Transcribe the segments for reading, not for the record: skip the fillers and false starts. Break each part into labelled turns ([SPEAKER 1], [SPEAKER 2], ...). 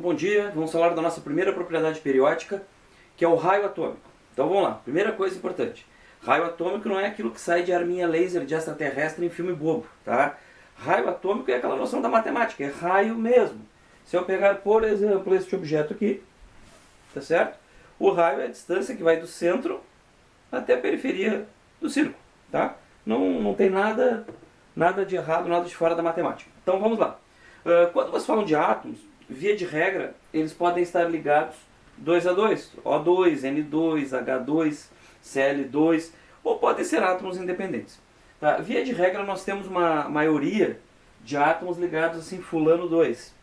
[SPEAKER 1] bom dia. Vamos falar da nossa primeira propriedade periódica, que é o raio atômico. Então vamos lá, primeira coisa importante. Raio atômico não é aquilo que sai de arminha laser de extraterrestre em filme bobo, tá? Raio atômico é aquela noção da matemática, é raio mesmo. Se eu pegar, por exemplo, este objeto aqui, tá certo? O raio é a distância que vai do centro até a periferia do círculo, tá? Não tem nada de errado, nada de fora da matemática. Então vamos lá. Quando vocês falam de átomos, via de regra, eles podem estar ligados 2 a 2, O2, N2, H2, Cl2, ou podem ser átomos independentes. Tá? Via de regra, nós temos uma maioria de átomos ligados assim, fulano 2.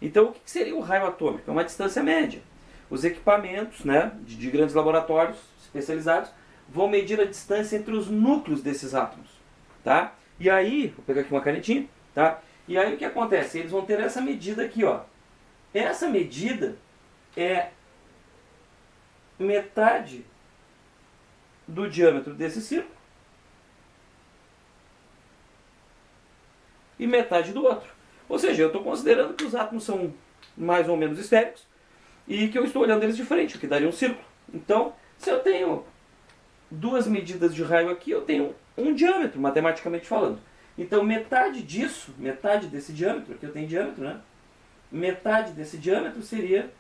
[SPEAKER 1] Então, o que seria o raio atômico? É uma distância média. Os equipamentos, né, de grandes laboratórios especializados vão medir a distância entre os núcleos desses átomos. Tá? E aí, vou pegar aqui uma canetinha, tá? E aí o que acontece? Eles vão ter essa medida aqui, ó. Essa medida é metade do diâmetro desse círculo e metade do outro. Ou seja, eu estou considerando que os átomos são mais ou menos esféricos e que eu estou olhando eles de frente, o que daria um círculo. Então, se eu tenho duas medidas de raio aqui, eu tenho um diâmetro, matematicamente falando. Então, metade disso, metade desse diâmetro, aqui eu tenho diâmetro, né? Metade desse diâmetro seria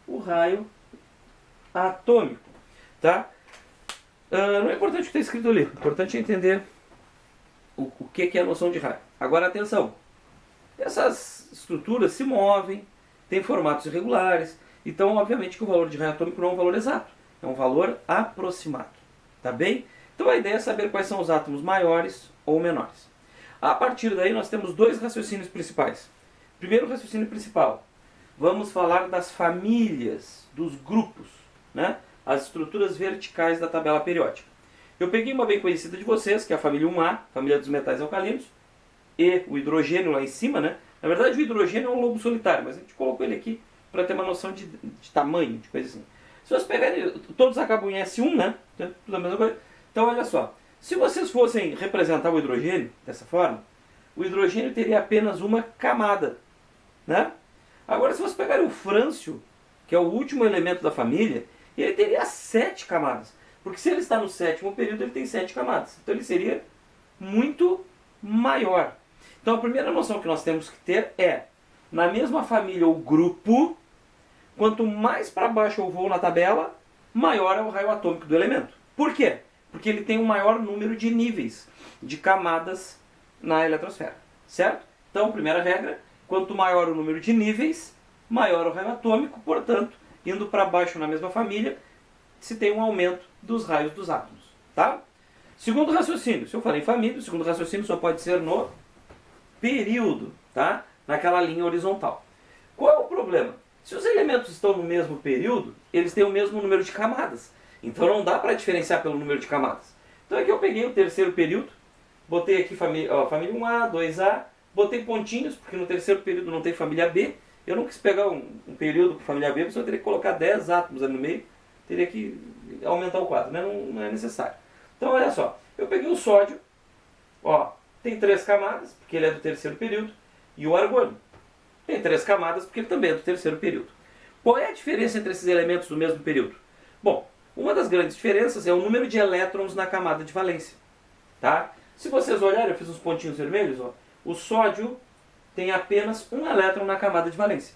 [SPEAKER 1] o raio atômico, tá? Não é importante o que está escrito ali, o importante é entender o que é a noção de raio. Agora, atenção, essas estruturas se movem, têm formatos irregulares, então, obviamente, que o valor de raio atômico não é um valor exato, é um valor aproximado, tá bem? Então, a ideia é saber quais são os átomos maiores ou menores. A partir daí, nós temos dois raciocínios principais. Primeiro raciocínio principal, vamos falar das famílias, dos grupos, né? As estruturas verticais da tabela periódica. Eu peguei uma bem conhecida de vocês, que é a família 1A, família dos metais alcalinos, e o hidrogênio lá em cima, né? Na verdade, o hidrogênio é um lobo solitário, mas a gente colocou ele aqui para ter uma noção de tamanho, de coisa assim. Se vocês pegarem, todos acabam em S1, né? Tudo a mesma coisa. Então, olha só. Se vocês fossem representar o hidrogênio dessa forma, o hidrogênio teria apenas uma camada, né? Agora, se vocês pegarem o frâncio, que é o último elemento da família, ele teria 7 camadas. Porque se ele está no sétimo período, ele tem 7 camadas. Então ele seria muito maior. Então a primeira noção que nós temos que ter é, na mesma família ou grupo, quanto mais para baixo eu vou na tabela, maior é o raio atômico do elemento. Por quê? Porque ele tem um maior número de níveis, de camadas na eletrosfera. Certo? Então, primeira regra, quanto maior o número de níveis, maior o raio atômico, portanto, indo para baixo na mesma família, se tem um aumento dos raios dos átomos. Tá? Segundo raciocínio, se eu falei em família, o segundo raciocínio só pode ser no período, tá? Naquela linha horizontal. Qual é o problema? Se os elementos estão no mesmo período, eles têm o mesmo número de camadas. Então não dá para diferenciar pelo número de camadas. Então aqui eu peguei o terceiro período, botei aqui família 1A, 2A, botei pontinhos, porque no terceiro período não tem família B. Eu não quis pegar um período com família B, porque eu teria que colocar 10 átomos ali no meio, teria que aumentar o quadro, né? Não é necessário. Então olha só, eu peguei o sódio, ó, tem 3 camadas, porque ele é do terceiro período, e o argônio tem 3 camadas, porque ele também é do terceiro período. Qual é a diferença entre esses elementos do mesmo período? Bom, uma das grandes diferenças é o número de elétrons na camada de valência. Tá? Se vocês olharem, eu fiz uns pontinhos vermelhos, ó, o sódio tem apenas um elétron na camada de valência.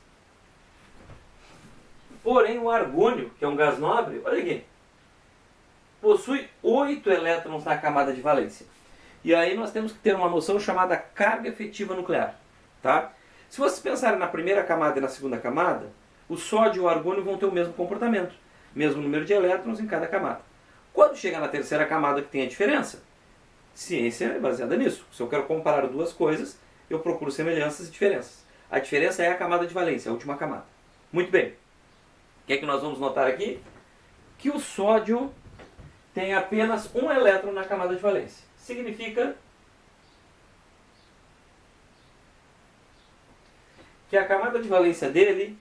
[SPEAKER 1] Porém, o argônio, que é um gás nobre, olha aqui, possui 8 elétrons na camada de valência. E aí nós temos que ter uma noção chamada carga efetiva nuclear. Tá? Se vocês pensarem na primeira camada e na segunda camada, o sódio e o argônio vão ter o mesmo comportamento. Mesmo número de elétrons em cada camada. Quando chega na terceira camada que tem a diferença, ciência é baseada nisso. Se eu quero comparar duas coisas, eu procuro semelhanças e diferenças. A diferença é a camada de valência, a última camada. Muito bem. O que é que nós vamos notar aqui? Que o sódio tem apenas um elétron na camada de valência. Significa que a camada de valência dele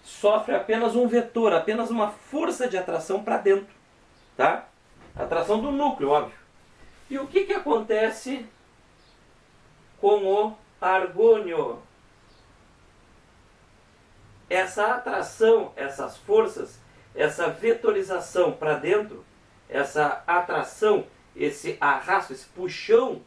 [SPEAKER 1] sofre apenas um vetor, apenas uma força de atração para dentro. Tá? Atração do núcleo, óbvio. E o que acontece com o argônio? essa atração, essas forças, essa vetorização para dentro, essa atração, esse arrasto, esse puxão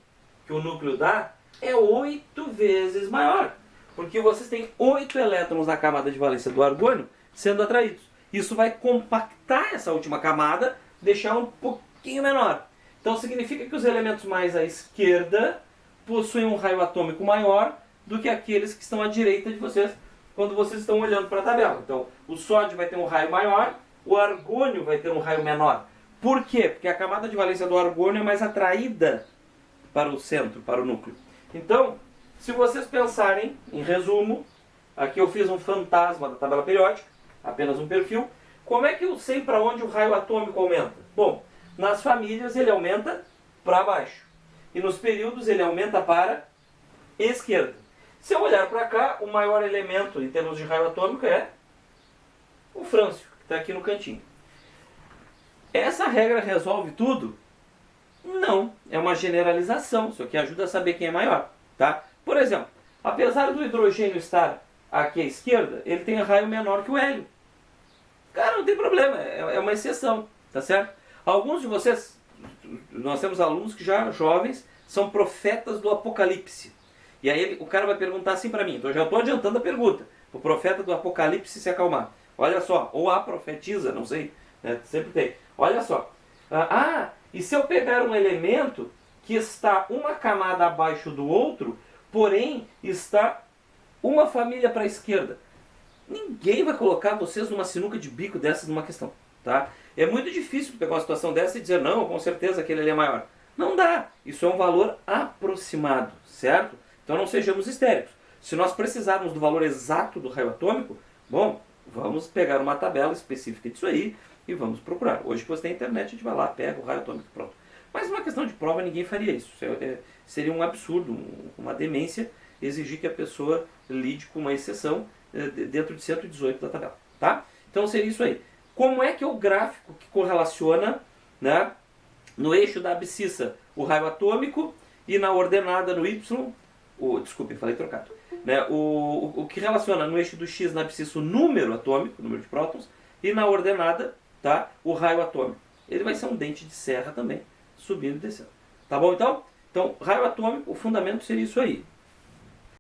[SPEAKER 1] que o núcleo dá, é 8 vezes maior. Porque vocês têm 8 elétrons na camada de valência do argônio sendo atraídos. Isso vai compactar essa última camada, deixar um pouquinho menor. Então significa que os elementos mais à esquerda possuem um raio atômico maior do que aqueles que estão à direita de vocês quando vocês estão olhando para a tabela. Então o sódio vai ter um raio maior, o argônio vai ter um raio menor. Por quê? Porque a camada de valência do argônio é mais atraída para o centro, para o núcleo. Então, se vocês pensarem, em resumo, aqui eu fiz um fantasma da tabela periódica, apenas um perfil. Como é que eu sei para onde o raio atômico aumenta? Bom, nas famílias ele aumenta para baixo. E nos períodos ele aumenta para a esquerda. Se eu olhar para cá, o maior elemento em termos de raio atômico é o frâncio, que está aqui no cantinho. Essa regra resolve tudo? Não, é uma generalização, isso aqui ajuda a saber quem é maior. Tá? Por exemplo, apesar do hidrogênio estar aqui à esquerda, ele tem raio menor que o hélio. Cara, não tem problema, é uma exceção, tá certo? Alguns de vocês, nós temos alunos que já jovens, são profetas do Apocalipse. E aí o cara vai perguntar assim para mim, então eu já estou adiantando a pergunta, o profeta do Apocalipse se acalmar. Olha só, ou a profetiza, não sei, né? Sempre tem. Olha só, e se eu pegar um elemento que está uma camada abaixo do outro, porém está uma família para a esquerda, ninguém vai colocar vocês numa sinuca de bico dessas numa questão. Tá? É muito difícil pegar uma situação dessa e dizer, não, com certeza aquele ali é maior. Não dá. Isso é um valor aproximado, certo? Então não sejamos histéricos. Se nós precisarmos do valor exato do raio atômico, bom, vamos pegar uma tabela específica disso aí e vamos procurar. Hoje que você tem internet, a gente vai lá, pega o raio atômico e pronto. Mas numa questão de prova, ninguém faria isso. Seria um absurdo, uma demência, exigir que a pessoa lide com uma exceção dentro de 118 da tabela. Tá? Então seria isso aí. Como é que é o gráfico que correlaciona, né, no eixo da abscissa o raio atômico e na ordenada no Y, desculpe, falei trocado, né, o que relaciona no eixo do X na abscissa o número atômico, o número de prótons, e na ordenada, tá, o raio atômico. Ele vai ser um dente de serra também, subindo e descendo. Tá bom então? Então, raio atômico, o fundamento seria isso aí.